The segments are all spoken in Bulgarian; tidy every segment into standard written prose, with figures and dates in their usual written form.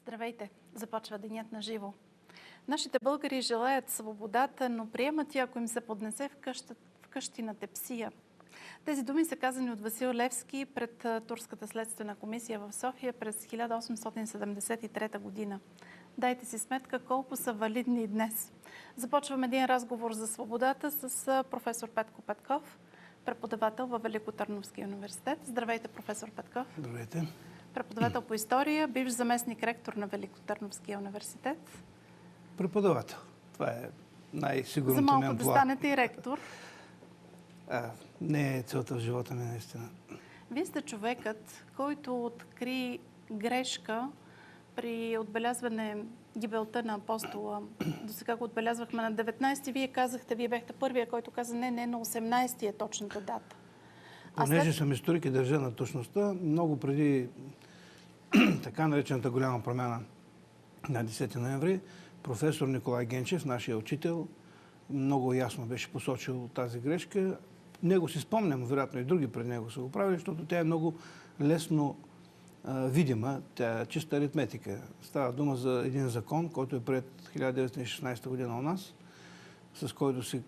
Здравейте! Започва денят на живо. Нашите българи желаят свободата, но приемат я, ако им се поднесе в къщи на тепсия. Тези думи са казани от Васил Левски пред Турската следствена комисия в София през 1873 година. Дайте си сметка колко са валидни и днес. Започваме един разговор за свободата с професор Петко Петков, преподавател във Великотърновския университет. Здравейте, професор Петков. Здравейте. Преподавател по история, бивш заместник ректор на Великотърновския университет. Преподавател. Това е най-сигурното За малко ми да станете и ректор. Не е целта в живота ми, наистина. Вие сте човекът, който откри грешка при отбелязване гибелта на апостола. До сега го отбелязвахме на 19-ти. Вие казахте, вие бяхте първия, който каза не, на 18-ти е точната дата. Понеже съм историк и държа на точността, много преди така наречената голяма промяна на 10 ноември, професор Николай Генчев, нашия учител, много ясно беше посочил тази грешка. Него си спомням, вероятно и други пред него са го правили, защото тя е много лесно видима, тя е чиста аритметика. Става дума за един закон, който е пред 1916 година у нас, с който се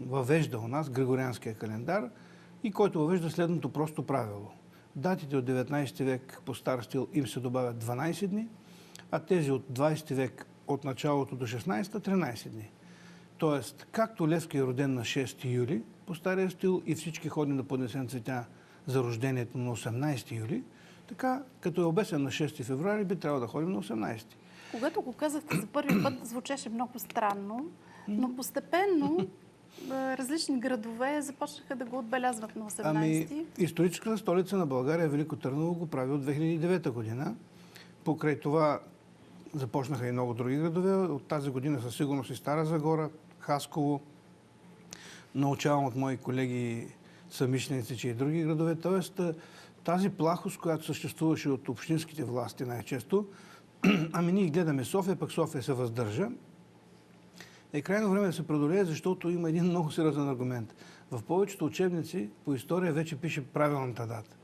въвежда у нас Григорианския календар и който въвежда следното просто правило. Датите от 19 век по стар стил им се добавят 12 дни, а тези от 20 век от началото до 16-та 13 дни. Тоест, както Левски е роден на 6 юли по стария стил и всички ходим да поднесем цветя за рождението на 18 юли, така, като е обесен на 6 февруари, би трябвало да ходим на 18. Когато го казахте за първи път, звучеше много странно, но постепенно различни градове започнаха да го отбелязват на 18. Историческата столица на България, Велико Търново, го прави от 2009 година. Покрай това започнаха и много други градове. От тази година със сигурност и Стара Загора, Хасково. Научавам от мои колеги съмишленици, че и други градове. Тоест, тази плахост, която съществуваше от общинските власти най-често, ние гледаме София, пък София се въздържа. Е крайно време да се преодолее, защото има един много сериозен аргумент. В повечето учебници по история вече пише правилната дата.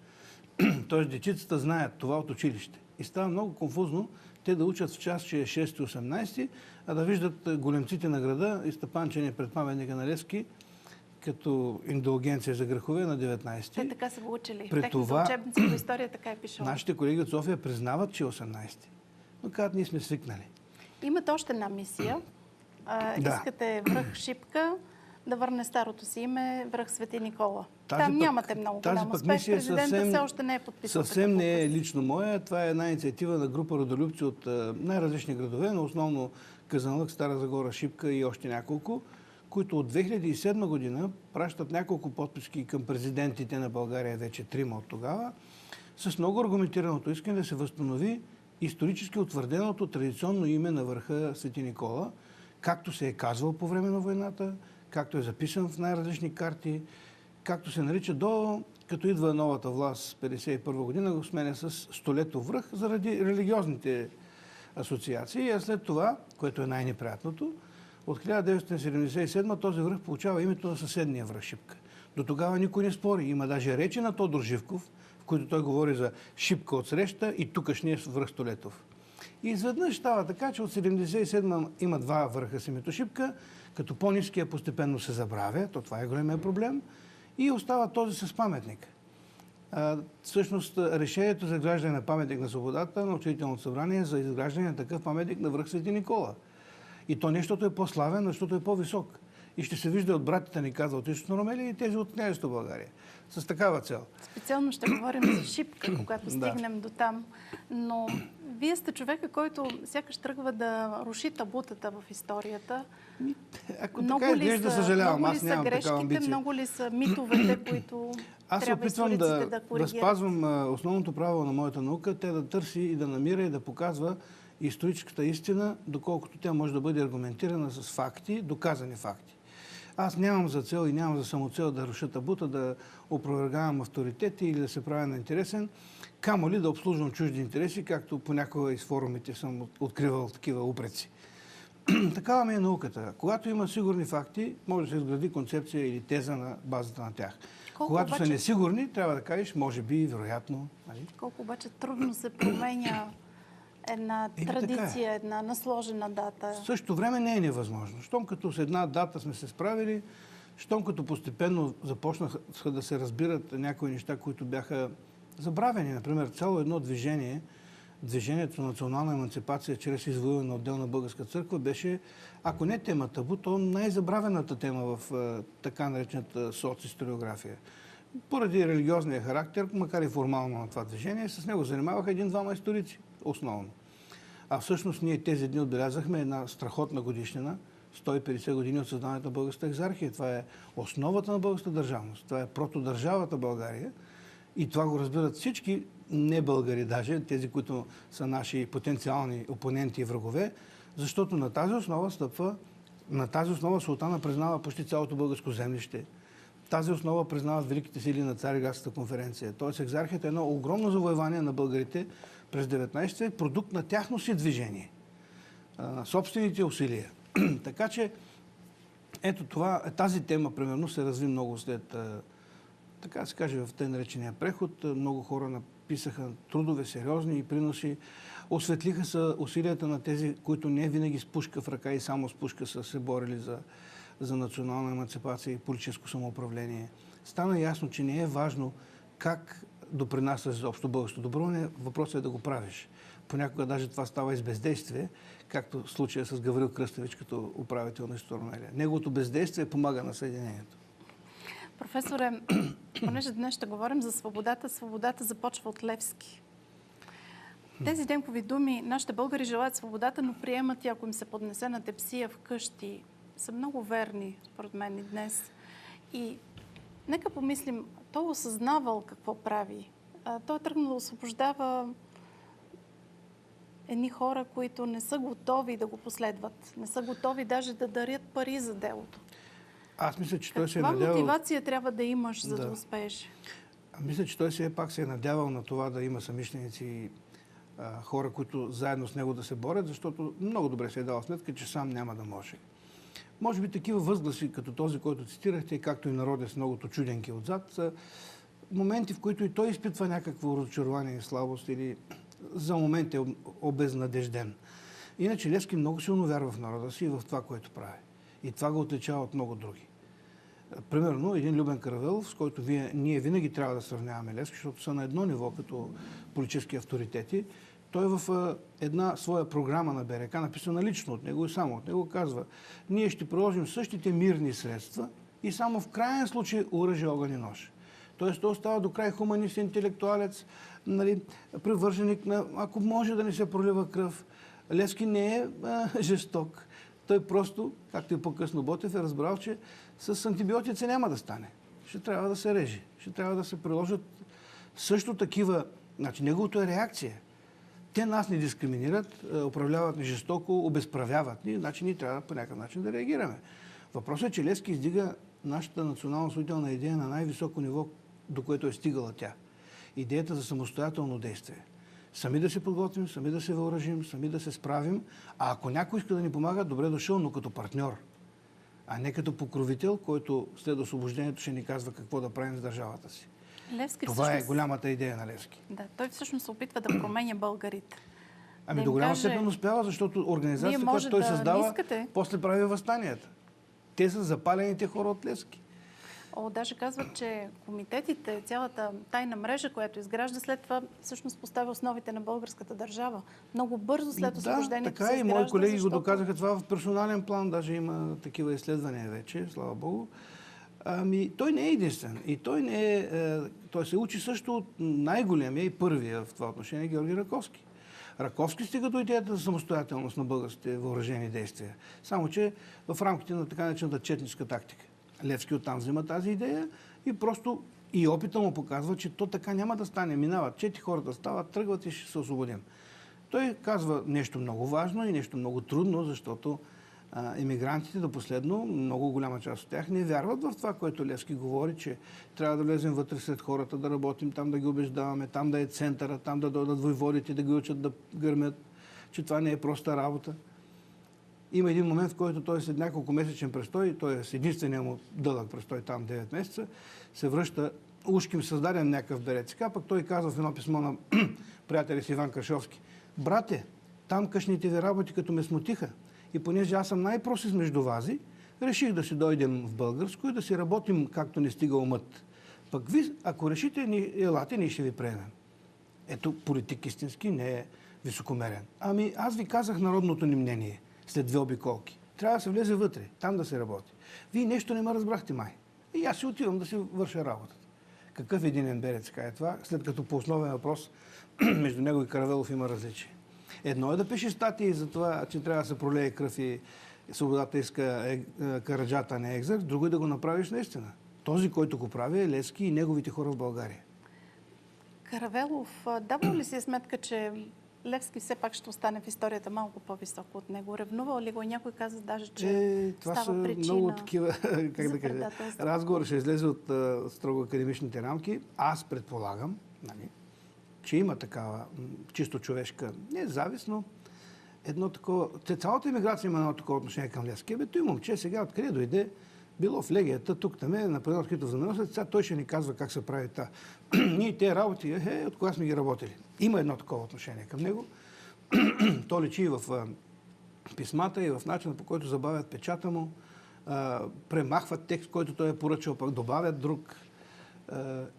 Тоест, дечицата знаят това от училище. И става много конфузно те да учат в час, че е 6-18, а да виждат големците на града и стъпанчени пред паметника на Левски като индулгенция за грехове на 19. Те така са го учили. При това, учебници по история така е пишало. Нашите колеги от София признават, че е 18. Но казват, ние сме свикнали. Имате още една мисия. Искате връх Шипка да върне старото си име връх Свети Никола. Там нямате много голям успех. Президентът все още не е подписал. Съвсем не е лично моя. Това е една инициатива на група родолюбци от най-различни градове, но основно Казанлък, Стара Загора, Шипка и още няколко, които от 2007 година пращат няколко подписки към президентите на България, вече 3 от тогава, с много аргументираното искане да се възстанови исторически утвърденото традиционно име на върха Свети Никола, както се е казвал по време на войната, както е записан в най-различни карти, както се нарича като идва новата власт 1951 година, го сменя с столетов връх заради религиозните асоциации. А след това, което е най-неприятното, от 1977 този връх получава името на съседния връх Шипка. До тогава никой не спори. Има даже речи на Тодор Живков, в които той говори за Шипка от среща и тукашния връх Столетов. И изведнъж става така, че от 1977 има 2 върха с името Шипка, като по-ниския постепенно се забравя, то това е големия проблем, и остава този с паметник. Всъщност, решението за изграждане на паметник на свободата на Учредителното събрание е за изграждане на такъв паметник на връх Свети Никола. И то не защото е по-славен, но защото е по-висок. И ще се вижда от братите ни, казва от Източна Румелия, и тези от княжеството България. С такава цел. Специално ще говорим за Шипка, когато стигнем до там. Но вие сте човека, който сякаш тръгва да руши табутата в историята. Ако така изглежда, съжалявам. Аз нямам такава амбиция. Много ли са митовете, които аз се опитвам да спазвам основното правило на моята наука, тя да търси и да намира и да показва историческата истина, доколкото тя може да бъде аргументирана с факти, доказани факти. Аз нямам за цел и нямам за самоцел да руша табута, да опровергавам авторитети или да се правя на интересен, камо ли да обслужвам чужди интереси, както понякога из форумите съм откривал такива упреци. Такава ми е науката. Когато има сигурни факти, може да се изгради концепция или теза на базата на тях. Когато са несигурни, трябва да кажеш, може би, вероятно. Колко обаче трудно се променя една Така е. традиция, една насложена дата. В същото време не е невъзможно. Щом като с една дата сме се справили, щом като постепенно започнаха да се разбират някои неща, които бяха забравени. Например, цяло едно движение, движението на национална еманципация чрез извоюване на отделна българска църква беше, ако не тема табу, то най-забравената тема в така наречената социсториография. Поради религиозния характер, макар и формално на това движение, с него занимаваха един-двама историци, основно. А всъщност ние тези дни отбелязахме една страхотна годишнина, 150 години от създаването на Българската екзархия. Това е основата на българската държавност. Това е протодържавата България. И това го разбират всички не българи даже, тези, които са наши потенциални опоненти и врагове, защото на тази основа стъпва, на тази основа султана признава почти цялото българско землище. Тази основа признават великите сили на Цариградската конференция. Тоест екзархията е едно огромно завоевание на българите през 19 век, продукт на тяхно си движение, на собствените усилия. Така че, ето това, тази тема, примерно, се разви много след, така да се каже, в тъй наречения преход. Много хора написаха трудове, сериозни и приноси. Осветлиха се усилията на тези, които не винаги с пушка в ръка и само с пушка са се борили за национална еманципация и политическо самоуправление. Стана ясно, че не е важно как допринасяш за общо българско добро, въпросът е да го правиш. Понякога даже това става и с бездействие, както в случая с Гаврил Кръстевич като управител на Исторнелия. Неговото бездействие помага на съединението. Професоре, понеже днес ще говорим за свободата, свободата започва от Левски. Тези Денкови думи, нашите българи желаят свободата, но приемат и ако им се поднесе на тепсия вкъщи, са много верни, според мен и днес. И нека помислим, той осъзнавал какво прави. Той е тръгнал да освобождава едни хора, които не са готови да го последват. Не са готови даже да дарят пари за делото. Аз мисля, че той се е Каква надявал... мотивация трябва да имаш, за да успееш? Мисля, че той все пак се е надявал на това да има съмишленици и хора, които заедно с него да се борят, защото много добре се е дал сметка, че сам няма да може. Може би такива възгласи, като този, който цитирахте, както и народе с многото чуденки отзад, са моменти, в които и той изпитва някакво разочарование и слабост или за момент е обезнадежден. Иначе Левски много силно вярва в народа си и в това, което прави. И това го отличава от много други. Примерно, един Любен Каравелов, с който ние винаги трябва да сравняваме Левски, защото са на едно ниво като политически авторитети. Той в една своя програма на БРК, написана лично от него и само от него, казва: ние ще приложим същите мирни средства и само в крайен случай оръжие, огън и нож. Тоест, той остава до край хуманист, интелектуалец, нали, привърженик на, ако може да не се пролива кръв. Левски не е жесток. Той просто, както и по-късно Ботев, е разбрал, че с антибиотици няма да стане. Ще трябва да се реже. Ще трябва да се приложат също такива... Значи, неговото е реакция. Те нас не дискриминират, управляват ни жестоко, обезправяват ни, значи ние трябва по някакъв начин да реагираме. Въпросът е, че Левски издига нашата национално-освободителна идея на най-високо ниво, до което е стигала тя. Идеята за самостоятелно действие. Сами да се подготвим, сами да се въоръжим, сами да се справим. А ако някой иска да ни помага, добре дошъл, но като партньор. А не като покровител, който след освобождението ще ни казва какво да правим с държавата си. Левски това всъщност... е голямата идея на Левски. Да, той всъщност се опитва да променя българите. Ами до голяма степен успява, защото организацията, която той създава, после прави възстанията. Те са запалените хора от Левски. Даже казват, че комитетите, цялата тайна мрежа, която изгражда след това, всъщност поставя основите на българската държава. Много бързо след освобождението така се и изгражда, мои колеги защото... го доказаха това в персонален план. Даже има такива изследвания вече, слава Богу. Ами, той не е единствен. И той не е... той се учи също от най-големия и първия в това отношение Георги Раковски. Раковски стига до идеята за самостоятелност на българските въоръжени действия. Само че в рамките на така наречената четническа тактика. Левски оттам взима тази идея и просто и опита му показва, че то така няма да стане. Минават 4 хората, стават, тръгват и ще се освободим. Той казва нещо много важно и нещо много трудно, защото емигрантите до последно, много голяма част от тях не вярват в това, което Левски говори, че трябва да влезем вътре сред хората, да работим, там да ги убеждаваме, там да е центъра, там да дойдат войводите, да ги учат да гърмят, че това не е проста работа. Има един момент, в който той след няколко месечен престой, той е с единствения му дълъг престой там 9 месеца, се връща, ушким създаден някакъв БРЦК, пък той казва в едно писмо на приятеля си Иван Кашовски: брате, Там къщните ви работи като ме смутиха. И понеже аз съм най-прост измежду вази, реших да си дойдем в българско и да си работим както не стига умът. Пък ви, ако решите, елате, ние ще ви приемем. Ето, политик истински не е високомерен. Ами аз ви казах народното ни мнение след 2 обиколки. Трябва да се влезе вътре, там да се работи. Вие нещо не ме разбрахте май. И аз си отивам да си върша работата. Какъв единен берец е това, след като по основен въпрос между него и Каравелов има различие. Едно е да пише статии за това, че трябва да се пролее кръв и свободата иска Караджата, а не Екзарх. Друго е да го направиш наистина. Този, който го прави, е Левски и неговите хора в България. Каравелов, давал ли си сметка, че Левски все пак ще остане в историята малко по-високо от него? Ревнувал ли го? И някой каза даже, че това става са причина много такива, как да кажа, предателство. разговор ще излезе от строго академичните рамки. Аз предполагам, нали, че има такава чисто човешка, не завист, но едно такова... Цялата имиграция има едно такова отношение към Левски. Той момче сега откъде дойде, било в легията, тук там е, например, открито в знаменосец, сега той ще ни казва как се прави та. Ние тези работи, от кога сме ги работили. Има едно такова отношение към него. То личи и в писмата, и в начина, по който забавят печата му, премахват текст, който той е поръчал, пък добавят друг.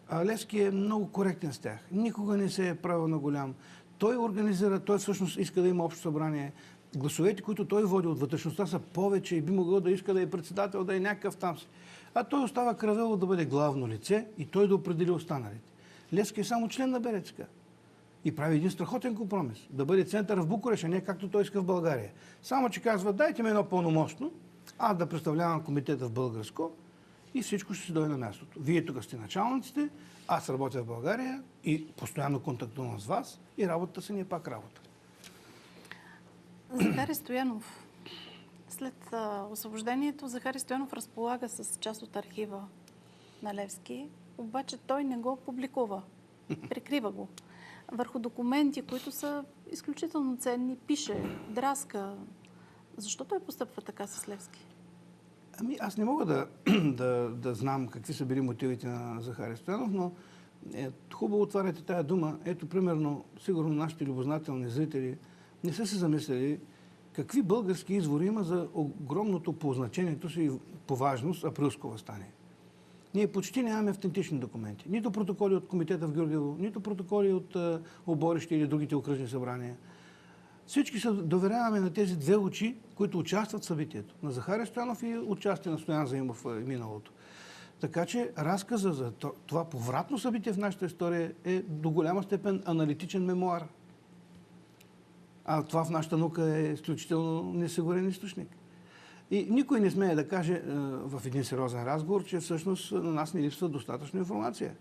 А Левски е много коректен с тях. Никога не се е правил на голям. Той организира, той всъщност иска да има общо събрание. Гласовете, които той води от вътрешността, са повече и би могъл да иска да е председател, да е някакъв там си. А той остава Каравелов да бъде главно лице и той да определи останалите. Левски е само член на БРЦК. И прави един страхотен компромис. Да бъде център в Букурещ, а не както той иска в България. Само, че казва, дайте ми едно пълномощно, аз да представлявам комитета в българско и всичко ще си дойде на мястото. Вие тук сте началниците, аз работя в България и постоянно контактувам с вас и работата си ни е пак работа. Захари Стоянов. След освобождението Захари Стоянов разполага с част от архива на Левски, обаче той не го публикува. Прикрива го. Върху документи, които са изключително ценни, пише, драска. Защо той постъпва така с Левски? Ами аз не мога да знам какви са били мотивите на Захари Стоянов, но хубаво отваряте тая дума. Ето, примерно, сигурно нашите любознателни зрители не са се замислили какви български извори има за огромното по значението си и по важност априлско въстание. Ние почти нямаме автентични документи. Нито протоколи от комитета в Георгиево, нито протоколи от оборище или другите окръжни събрания. Всички се доверяваме на тези 2 очи, които участват в събитието. На Захари Стоянов и участие на Стоян Заимов в миналото. Така че разказа за това повратно събитие в нашата история е до голяма степен аналитичен мемуар. А това в нашата наука е изключително несигурен източник. И никой не смее да каже в един сериозен разговор, че всъщност на нас не липсва достатъчно информация.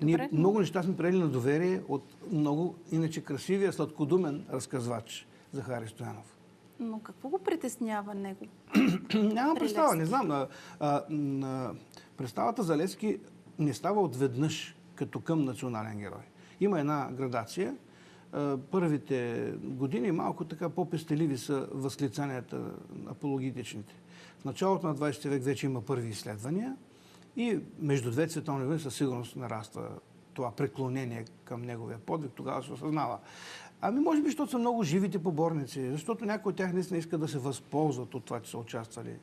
Ние много неща сме приели на доверие от много иначе красивия, сладкодумен разказвач Захари Стоянов. Но какво го притеснява него? Нямам представа, не знам. Представата за Левски не става отведнъж като към национален герой. Има една градация. Първите години малко така по-пестеливи са възклицанията апологетичните. В началото на 20 век вече има първи изследвания и между 2 световни войни със сигурност нараства това преклонение към неговия подвиг. Тогава се осъзнава. Ами може би, защото са много живите поборници, защото някои от тях наистина искат да се възползват от това, че са участвали.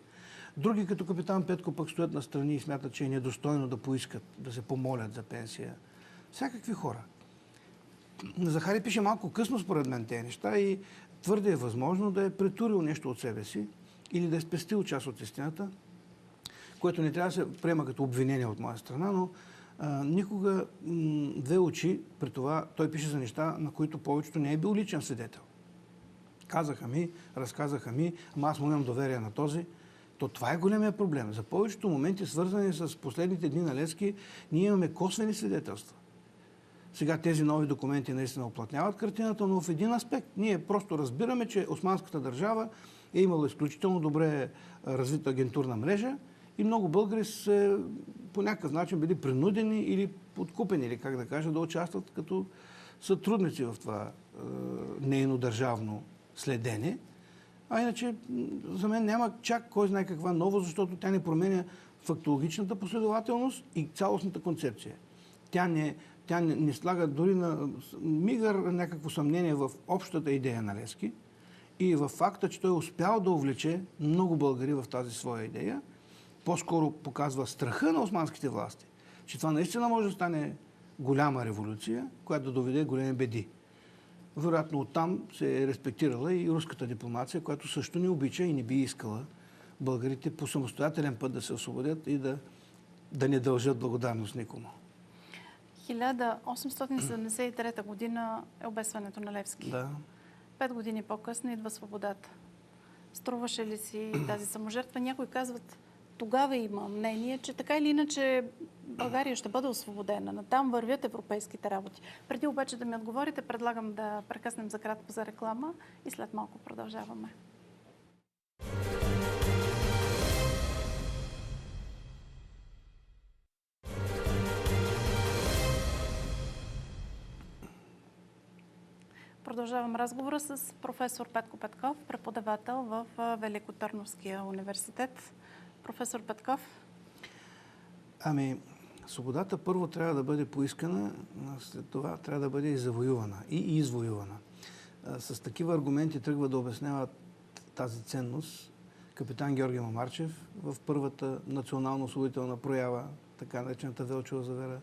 Други, като капитан Петко, пък стоят настрани и смятат, че е недостойно да поискат, да се помолят за пенсия. Всякакви хора. Захари пише малко късно, според мен, тези неща и твърде е възможно да е претурил нещо от себе си или да е спестил част от истината, което не трябва да се приема като обвинение от моя страна, но никога 2 очи, при това той пише за неща, на които повечето не е бил личен свидетел. Казаха ми, разказаха ми, ама аз му имам доверие на този. То това е големия проблем. За повечето моменти, свързани с последните дни на Левски, ние имаме косвени свидетелства. Сега тези нови документи наистина оплътняват картината, но в един аспект. Ние просто разбираме, че османската държава е имала изключително добре развита агентурна мрежа и много българи са по някакъв начин били принудени или подкупени, или как да кажа, да участват като сътрудници в това нейно държавно следене. А иначе за мен няма чак кой знае каква новост, защото тя не променя фактологичната последователност и цялостната концепция. Тя не тя не слага дори на мигър някакво съмнение в общата идея на Левски и в факта, че той е успял да увлече много българи в тази своя идея. По-скоро показва страха на османските власти, че това наистина може да стане голяма революция, която да доведе големи беди. Вероятно оттам се е респектирала и руската дипломация, която също не обича и не би искала българите по самостоятелен път да се освободят и да не дължат благодарност никому. 1873 година е обесването на Левски. Да. 5 години по-късно идва свободата. Струваше ли си тази саможертва? Някои казват, тогава има мнение, че така или иначе България ще бъде освободена. Натам вървят европейските работи. Преди обаче да ми отговорите, предлагам да прекъснем за кратко за реклама и след малко продължаваме. Продължавам разговора с професор Петко Петков, преподавател в Великотърновския университет. Професор Петков. Свободата първо трябва да бъде поискана, след това трябва да бъде и завоювана, и извоювана. С такива аргументи тръгва да обяснява тази ценност капитан Георги Мамарчев в първата национално-освободителна проява, така наречената Велчева завера.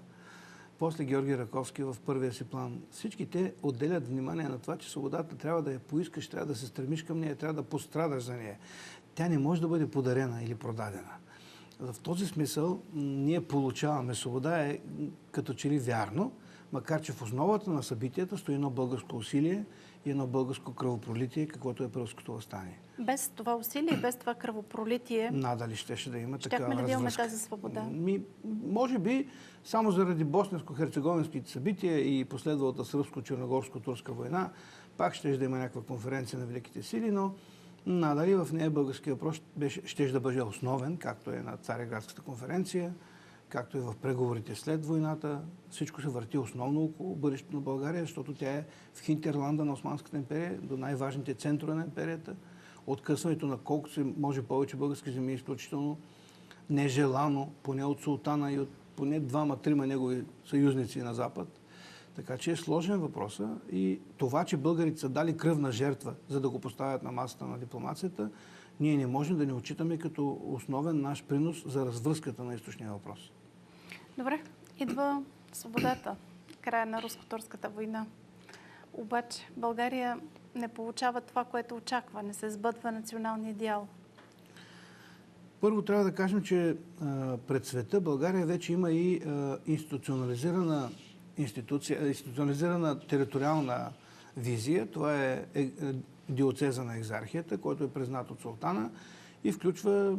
После Георги Раковски в първия си план. Всички те отделят внимание на това, че свободата трябва да я поискаш, трябва да се стремиш към нея, трябва да пострадаш за нея. Тя не може да бъде подарена или продадена. В този смисъл ние получаваме свобода е като че ли вярно, макар че в основата на събитията стои едно българско усилие и едно българско кръвопролитие, каквото е Прълското въстание. Без това усилие, без това кръвопролитие, надали щеше да има такава щяхме ли да имаме развръзка. тази свобода? Може би само заради босненско-херцеговинските събития и последвалата сръбско-черногорско-турска война, пак ще да има някаква конференция на великите сили, но надали в нея българския въпрос ще да бъде основен, както е на Цареградската конференция, както и в преговорите след войната. Всичко се върти основно около бъдещето на България, защото тя е в хинтерланда на Османската империя, до най-важните центрове на империята. Откъсването на колкото се може повече български земи е изключително нежелано, поне от султана и от поне двама-трима негови съюзници на Запад. Така че е сложен въпроса и това, че българите са дали кръвна жертва, за да го поставят на масата на дипломацията, ние не можем да не отчитаме като основен наш принос за развръзката на източния въпрос. Добре, идва свободата, края на руско-турската война. Обаче България не получава това, което очаква, не се сбъдва националния идеал. Първо трябва да кажем, че пред света България вече има и институционализирана териториална визия. Това е диоцеза на екзархията, който е признат от султана и включва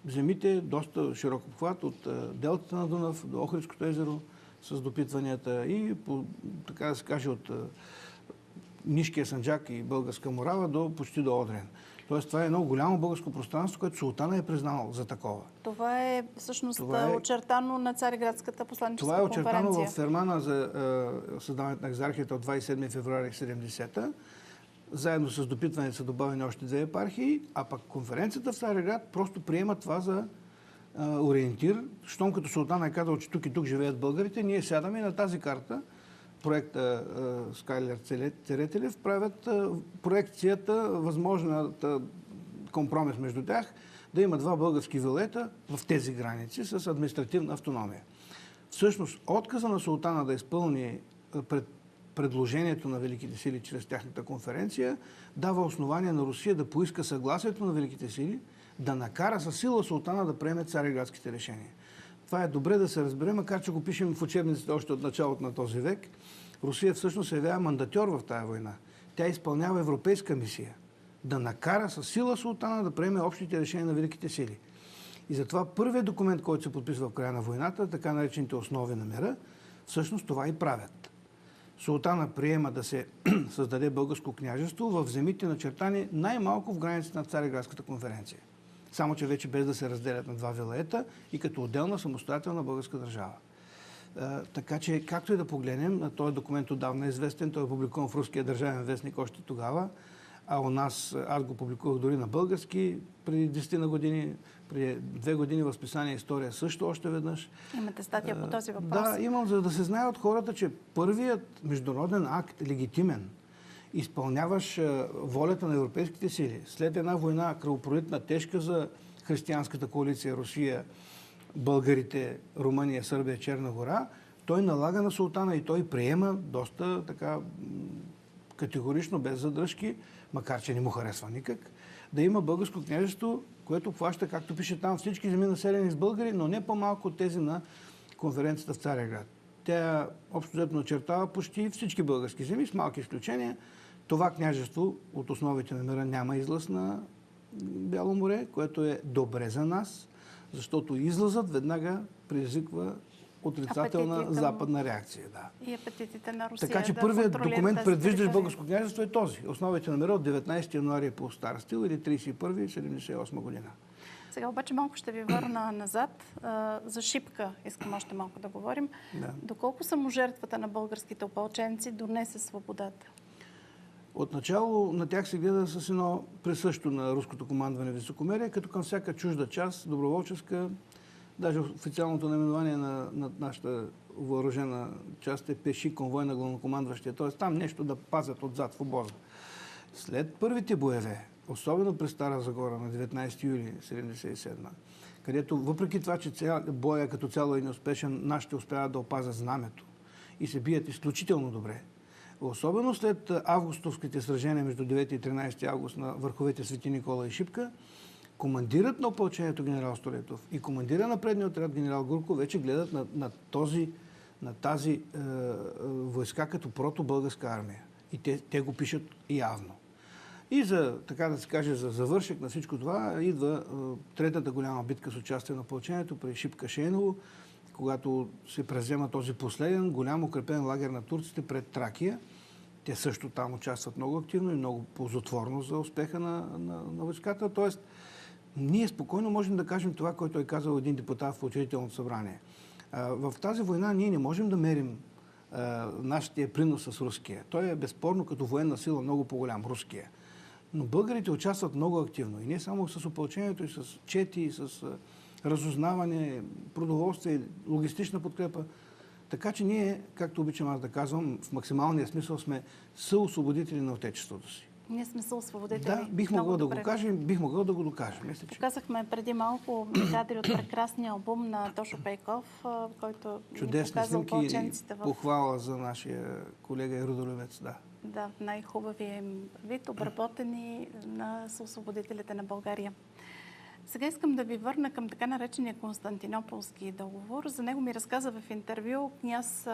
земите, доста широк обхват от делтата на Дунав до Охридското езеро с допитванията и, така да се каже, от Нишкия Санджак и Българска Морава почти до Одрин. Тоест това е едно голямо българско пространство, което султана е признал за такова. Това е всъщност очертано на Цареградската посланическа конференция. Това е очертано в фермана за създаването на екзархията от 27 февруари 70-та. Заедно с допитване са добавени още 2 епархии, а пък конференцията в Цареград просто приема това за ориентир. Щом като султана е казал, че тук и тук живеят българите, ние сядаме и на тази карта проекта Скайлер Церетелев правят проекцията, възможната компромис между тях, да има 2 български вилета в тези граници с административна автономия. Всъщност, отказа на султана да изпълни предложението на Великите сили чрез тяхната конференция дава основание на Русия да поиска съгласието на Великите сили да накара със сила султана да приеме цареградските решения. Това е добре да се разбере, макар че го пишем в учебниците още от началото на този век. Русия всъщност се явява мандатьор в тази война. Тя изпълнява европейска мисия да накара със сила султана да приеме общите решения на Великите сили. И затова първият документ, който се подписва в края на войната, така наречените основи на мира, всъщност това и правят. Султана приема да се създаде българско княжество в земите начертани най-малко в границите на Цареградската конференция. Само че вече без да се разделят на 2 вилета и като отделна самостоятелна българска държава. Така че, както и да погледнем, този документ отдавна е известен, той е публикуван в Руския държавен вестник още тогава. а у нас, аз го публикувах дори на български преди 10 на години, преди 2 години в списание История също още веднъж. Имате статия по този въпрос? Да, имам, за да се знае от хората, че първият международен акт, легитимен, изпълняваш волята на европейските сили. След една война, кръвопролитна, тежка за християнската коалиция Русия, българите, Румъния, Сърбия, Черна гора, той налага на султана и той приема доста така категорично, без задръжки, макар че не му харесва никак, да има българско княжество, което плаща, както пише там, всички земи населени с българи, но не по-малко от тези на конференцията в Цареград. Тя общо взето начертава почти всички български земи, с малки изключения. Това княжество от основите на мира няма излъз на Бяло море, което е добре за нас, защото излъзът веднага предизвиква отрицателна западна реакция. Да. И апетитите на Русия. Така че да първият контролира документ, тези предвиждащ територии. българско княжество, е този. Основите на мира от 19 януари по стар стил или 31-78 година. Сега обаче малко ще ви върна назад. За Шипка искам още малко да говорим. Да. Доколко саможертвата на българските опълченци донесе свободата? Отначало на тях се гледа с едно присъщо на руското командване високомерие, като към всяка чужда част, доброволческа, даже официалното наименование на нашата въоръжена част е пеши конвой на главнокомандващия. Т.е. там нещо да пазят отзад в обоза. След първите боеве, особено през Стара Загора на 19 юли 1977, където въпреки това, че боя като цяло е неуспешен, нашите успяват да опазят знамето и се бият изключително добре. Особено след августовските сражения между 9 и 13 август на върховете Свети Никола и Шипка, командирът на опълчението генерал Столетов и командира на предния отряд генерал Гурко вече гледат на тази войска като прото-българска армия. И те го пишат явно. И за, така да се каже, за завършек на всичко това идва третата голяма битка с участие на опълчението при Шипка-Шейново, когато се презема този последен голям укрепен лагер на турците пред Тракия. Те също там участват много активно и много ползотворно за успеха на войската. Тоест, ние спокойно можем да кажем това, което е казал един депутат в учредителното събрание. В тази война ние не можем да мерим нашия принос с руския. Той е безспорно като военна сила много по-голям, руския. Но българите участват много активно. И не само с опълчението, и с чети, и с разузнаване, продоволствие, логистична подкрепа. Така че ние, както обичам аз да казвам, в максималния смисъл сме съосвободители на отечеството си. Ние сме съосвободители. Да, бих могъл да го кажем, бих могъл да го докажа. Мисля, че... Показахме преди малко кадри от прекрасния албум на Тошо Пейков, който ни показа опълченците в... похвала за нашия колега Родолюбец, да. Да, в най-хубавия им вид, обработени на съосвободителите на България. Сега искам да ви върна към така наречения Константинополски договор. За него ми разказа в интервю княз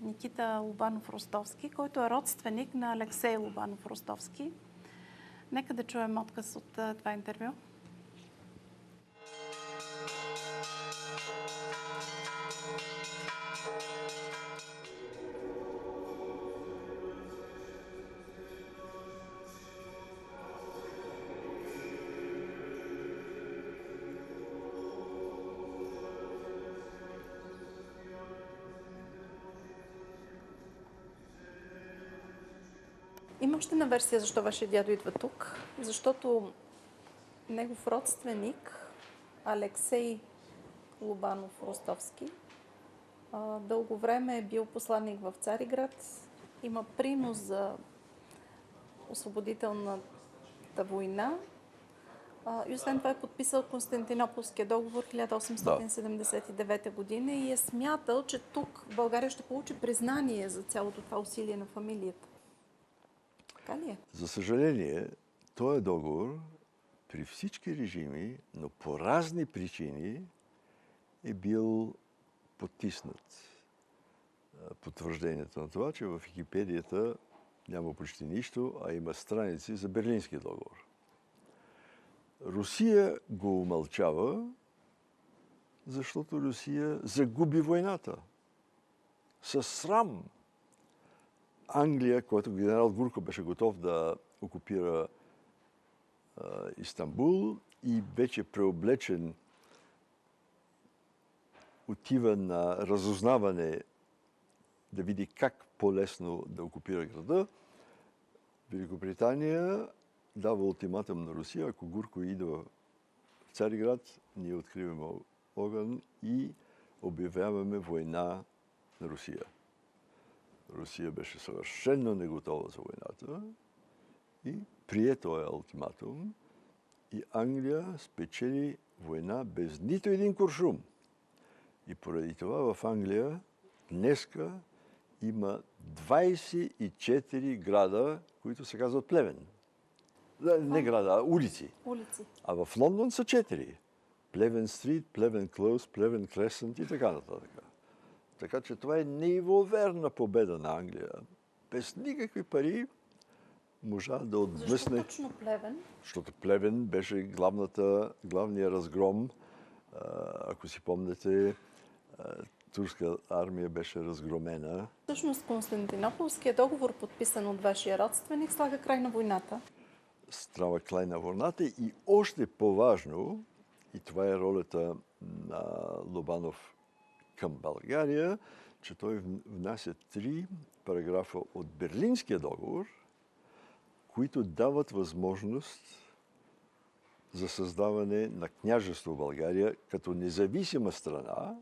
Никита Лобанов-Ростовски, който е родственик на Алексей Лобанов-Ростовски. Нека да чуем отказ от това интервю. Има още една версия защо вашия дядо идва тук. Защото негов родственик Алексей Лобанов-Ростовски дълго време е бил посланник в Цариград. Има принос за освободителната война. И освен това е подписал Константинополския договор 1879 година и е смятал, че тук в България ще получи признание за цялото това усилие на фамилията. Така ли е? За съжаление, този договор при всички режими, но по разни причини е бил потиснат. Потвърждението на това, че в Википедията няма почти нищо, а има страници за Берлинския договор. Русия го умълчава, защото Русия загуби войната. Със срам. Англия, когато генерал Гурко беше готов да окупира Истанбул и вече преоблечен отива на разузнаване да види как по-лесно да окупира града, Великобритания дава ултиматум на Русия, ако Гурко идва в Цариград, ние откриваме огън и обявяваме война на Русия. Русия беше съвършено неготова за войната и прие този ултиматум и Англия спечели война без нито един куршум. И поради това в Англия днеска има 24 града, които се казват Плевен. Не града, а улици. Улици. А в Лондон са 4. Плевен Стрит, Плевен Клоус, Плевен Кресънт и така нататък. Така че това е неимоверна победа на Англия. Без никакви пари можа да отблъсне. Защо точно Плевен? Защото Плевен беше главният разгром. Ако си помните, турска армия беше разгромена. Всъщност Константинополския договор, подписан от вашия родственик, слага край на войната. Страва край на войната и още по-важно, и това е ролята на Лобанов към България, че той внася 3 параграфа от Берлинския договор, които дават възможност за създаване на княжество в България като независима страна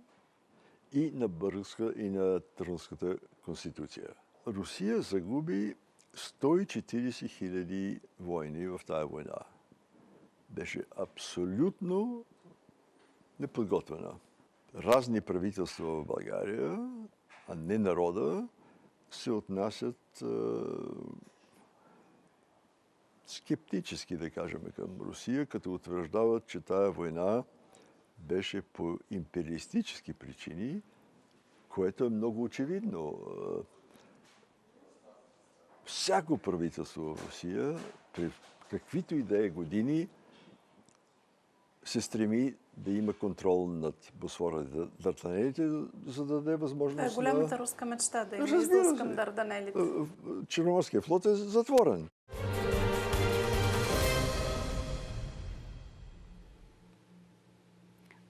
и на българска и на Търновската конституция. Русия загуби 140 хиляди войни в тази война. Беше абсолютно неподготвена. Разни правителства в България, а не народа, се отнасят скептически, да кажем, към Русия, като утвърждават, че тая война беше по империалистически причини, което е много очевидно. Всяко правителство в Русия, при каквито и да е години, се стреми да има контрол над Босфора и Дарданелите, за да даде възможност. Това е голямата руска мечта, да има Разбира излъз се. към Дарданелите. Черноморския флот е затворен.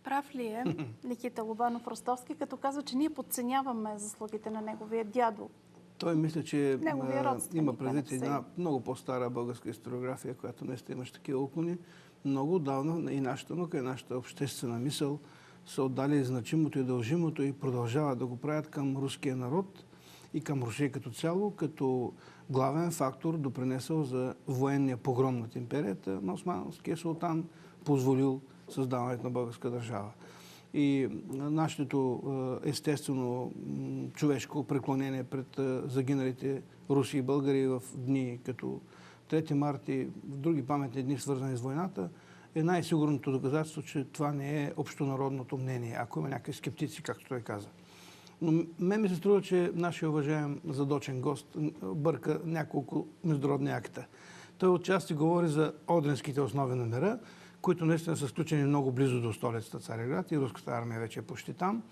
Прав ли е Никита Лобанов-Ростовски, като казва, че ние подценяваме заслугите на неговия дядо? Той мисля, че Неговия родственик, има предвид да не една много по-стара българска историография, която наистина имаше такива уклони. Много отдавна и нашата наука, и нашата обществена мисъл са отдали значимото и дължимото и продължават да го правят към руския народ и към Русия като цяло, като главен фактор допринесъл за военния погром над империята на османския султан, позволил създаването на българска държава. И нашето естествено човешко преклонение пред загиналите руси и българи в дни като 3 марта и в други паметни дни, свързани с войната, е най-сигурното доказателство, че това не е общонародното мнение, ако има някакви скептици, както той каза. Но мен ми се струва, че нашия уважаем задочен гост бърка няколко международни акта. Той отчасти говори за Одринските основи на мира, които наистина са сключени много близо до столицата Цариград и руската армия вече е почти там,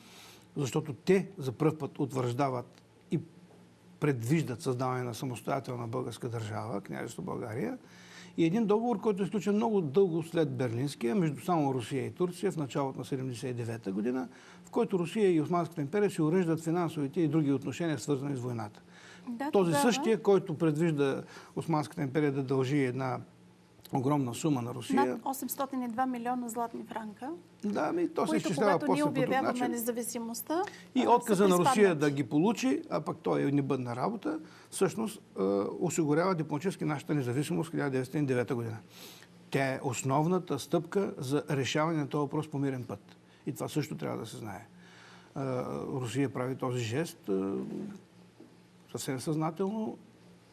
защото те за пръв път утвърждават и предвиждат създаване на самостоятелна българска държава, княжество България, и един договор, който е сключен много дълго след Берлинския, между само Русия и Турция в началото на 1979 година, в който Русия и Османската империя се уреждат финансовите и други отношения, свързани с войната. Да, Този тогава същия, който предвижда Османската империя да дължи една огромна сума на Русия. над 802 милиона златни франка, Да, то се които, изчислява когато ние после по друг обявяваме начин. независимостта, И са отказа на Русия приспаднати. да ги получи, а пък той е небъдна работа, всъщност осигурява дипломатически нашата независимост в 1909 година. Тя е основната стъпка за решаване на този въпрос по мирен път. И това също трябва да се знае. Русия прави този жест съвсем съзнателно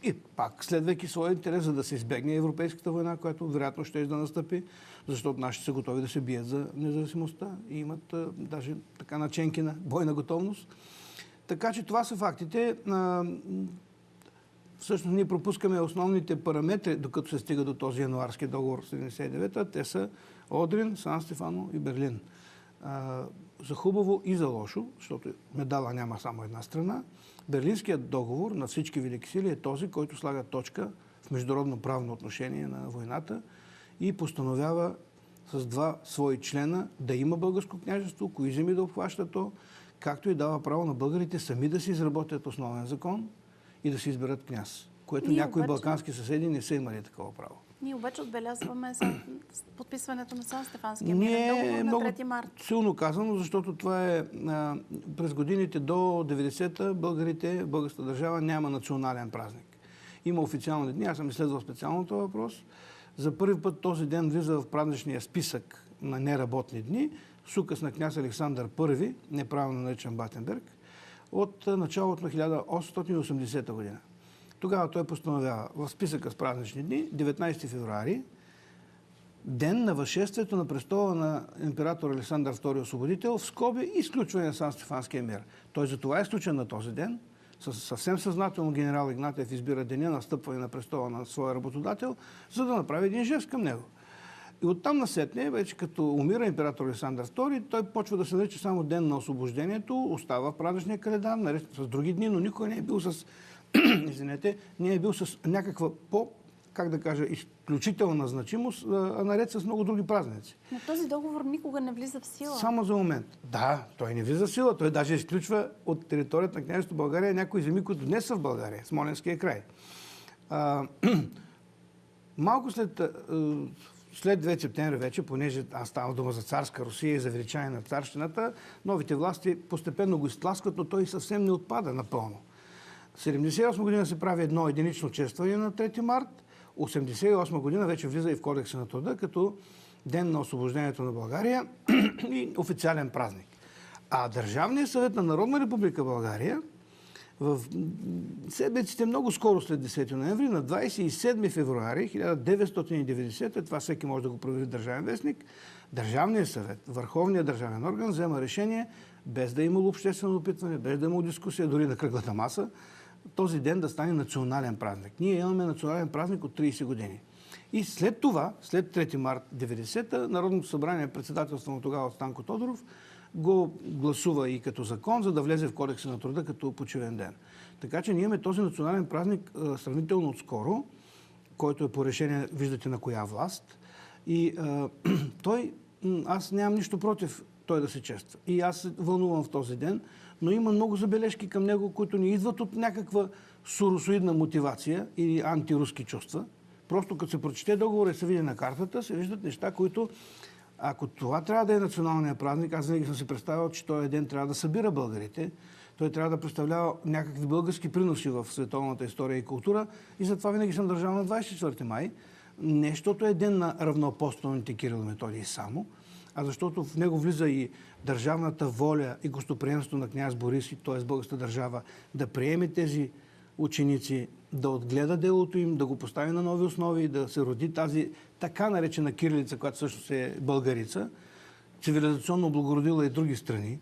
и пак, следвайки своя интерес, за да се избегне европейската война, която вероятно ще да настъпи, защото нашите са готови да се бият за независимостта и имат даже така наченки на бойна готовност. Така че това са фактите. Всъщност ние пропускаме основните параметри, докато се стига до този януарски договор в 1979-та. Те са Одрин, Сан Стефано и Берлин. За хубаво и за лошо, защото медала няма само една страна, Берлинският договор на всички велики сили е този, който слага точка в международно правно отношение на войната и постановява с 2 свои члена да има българско княжество, кои земи да обхваща то, както и дава право на българите сами да си изработят основен закон и да си изберат княз, което Ние някои обаче- балкански съседи не са имали такова право. Ние обаче отбелязваме подписването на Сан-Стефанския мирен договор на много 3 марта. силно казано, защото това е през годините до 90-та българите, българската държава няма национален празник. Има официални дни, аз съм изследвал специално този въпрос. За първи път този ден влиза в празничния списък на неработни дни с указ на княз Александър I, неправилно наричан Батенберг, от началото на 1880 година. Тогава той постановява в списъка с празнични дни 19 февруари, ден на възшествието на престола на император Александър II Освободител, в скоби изключване на Сан-Стефанския мир. Той за това е изключен на този ден. Съвсем съзнателно генерал Игнатиев избира деня на стъпване на престола на своя работодател, за да направи един жест към него. И оттам насетне, вече като умира император Александър II, той почва да се нарича само ден на освобождението, остава в празничния календар, наред с други дни, но никой не е бил с извинете, не е бил с някаква как да кажа, изключителна значимост, а наред с много други празници. Но този договор никога не влиза в сила. Само за момент. Да, той не влиза в сила. Той даже изключва от територията на княжеството България някои земи, които днес са в България, Смолянския край. Малко след 2 септември вече, понеже става дума за царска Русия и за величание на царщината, новите власти постепенно го изтласкват, но той съвсем не отпада напълно. 1978 година се прави едно единично честване на 3 март, 1988 година вече влиза и в Кодекса на труда като ден на освобождението на България и официален празник. А Държавният съвет на Народна република България в седмиците много скоро след 10 ноември, на 27 февруари 1990, това всеки може да го провери в Държавен вестник, Държавният съвет, върховният държавен орган, взема решение, без да е имало обществено опитване, без да е имало дискусия, дори на кръглата маса, този ден да стане национален празник. Ние имаме национален празник от 30 години. И след това, след 3 март 90-та, Народното събрание, председателството тогава от Станко Тодоров, го гласува и като закон, за да влезе в Кодекса на труда като почивен ден. Така че ние имаме този национален празник сравнително отскоро, който е по решение, виждате на коя власт. И аз нямам нищо против той да се чества. И аз се вълнувам в този ден, но има много забележки към него, които ни идват от някаква соросоидна мотивация или антируски чувства. Просто като се прочете договора и се види на картата, се виждат неща, които, ако това трябва да е националният празник, аз винаги съм си представил, че този ден трябва да събира българите, той трябва да представлява някакви български приноси в световната история и култура и затова винаги съм държал на 24 май. Не защото е ден на равноапостолните Кирил и Методий само, а защото в него влиза и държавната воля и гостоприемство на княз Борис, т.е. българската държава, да приеме тези ученици, да отгледа делото им, да го постави на нови основи и да се роди тази така наречена кирилица, която всъщност е българица, цивилизационно облагородила и други страни.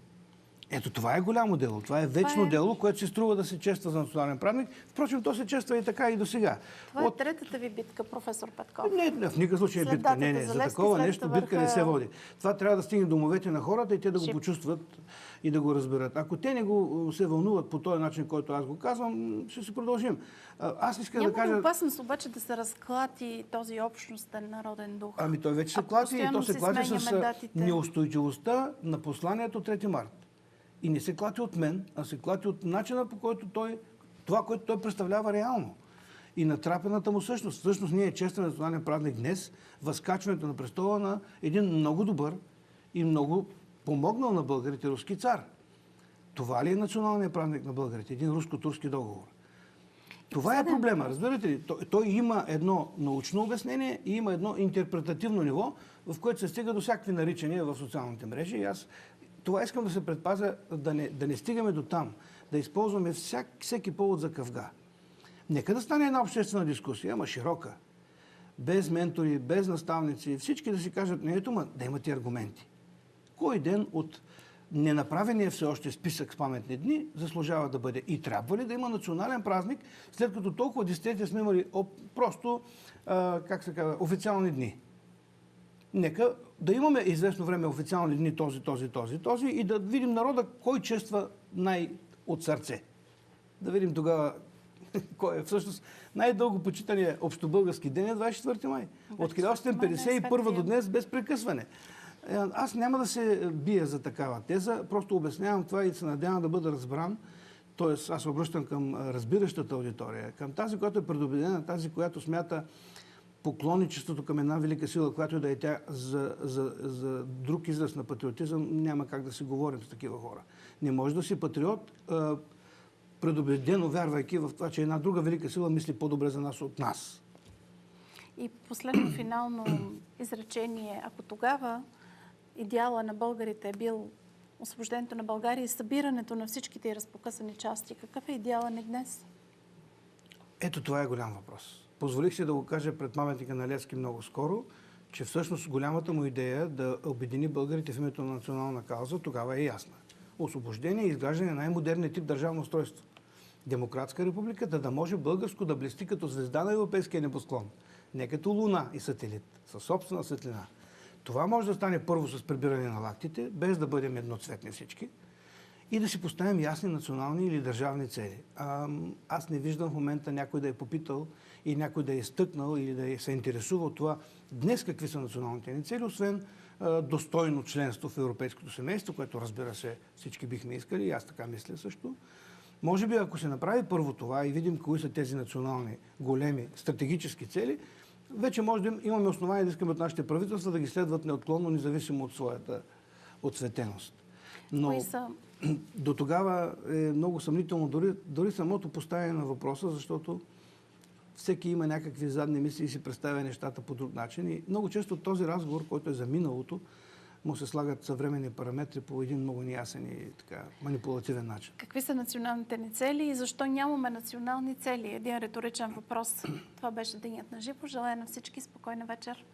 Ето това е голямо дело. Това е вечно дело, което се струва да се чества за национален празник. Впрочем, то се чества и така и до сега. Това е третата ви битка, професор Петков. Не, в никакъв случай е битка. Не, за такова нещо битка не се води. Това трябва да стигне до умовете на хората и те да го почувстват и да го разберат. Ако те не го се вълнуват по този начин, който аз го казвам, ще се продължим. Аз искам да кажа... Няма опасност обаче да се разклати този общностен народен дух. Ами той вече се клати и то се клати с неустойчивостта на посланието 3 март. И не се клати от мен, а се клати от начина, по който това, което той представлява реално. И натрапената му същност. Всъщност ние честваме национален празник днес, възкачването на престола на един много добър и много помогнал на българите руски цар. Това ли е националният празник на българите? Един руско-турски договор. Това е проблема, разбирате ли? Той има едно научно обяснение и има едно интерпретативно ниво, в което се стига до всякакви наричания в социалните мрежи. И аз това искам да се предпазя, да не стигаме до там, да използваме всеки повод за къвга. Нека да стане една обществена дискусия, ама широка, без ментори, без наставници, всички да си кажат, не ето, да имат и аргументи. Кой ден от ненаправения все още списък с паметни дни заслужава да бъде и трябва ли да има национален празник, след като толкова десетилетия сме имали просто, официални дни. Нека да имаме известно време официални дни този и да видим народа кой чества от сърце. Да видим тогава кой е всъщност най-дълго почитания общобългарски ден е 24 май. От 1851 до днес без прекъсване. Аз няма да се бия за такава теза, просто обяснявам това и се надявам да бъда разбран, Тоест, аз се обръщам към разбиращата аудитория, към тази, която е предубедена, тази, която смята поклонничеството към една велика сила, която и да е тя за друг израз на патриотизъм, няма как да си говорим с такива хора. Не може да си патриот, предубедено вярвайки в това, че една друга велика сила мисли по-добре за нас от нас. И последно финално изречение. Ако тогава идеала на българите е бил освобождението на България и събирането на всичките разпокъсани части, какъв е идеалът ни днес? Ето това е голям въпрос. Позволих си да го кажа пред паметника на Левски много скоро, че всъщност голямата му идея да обедини българите в името на национална кауза тогава е ясна. Освобождение и изграждане на най-модерния тип държавно устройство. Демократска република, да може българско да блести като звезда на европейския небосклон. Не като луна и сателит, със собствена светлина. Това може да стане първо с прибиране на лактите, без да бъдем едноцветни всички, и да си поставим ясни национални или държавни цели. Аз не виждам в момента някой да е попитал и някой да е изтъкнал или да е се интересува от това днес какви са националните ни цели, освен достойно членство в европейското семейство, което, разбира се, всички бихме искали, и аз така мисля също. Може би, ако се направи първо това и видим кои са тези национални, големи, стратегически цели, вече може да имаме основание да искаме от нашите правителства да ги следват неотклонно, независимо от своята отцветеност. Но до тогава е много съмнително дори самото поставяне на въпроса, защото всеки има някакви задни мисли и си представя нещата по друг начин. И много често този разговор, който е за миналото, му се слагат съвременни параметри по един много неясен и така манипулативен начин. Какви са националните ни цели и защо нямаме национални цели? Един риторичен въпрос. Това беше Денят на живо. Желая на всички спокойна вечер.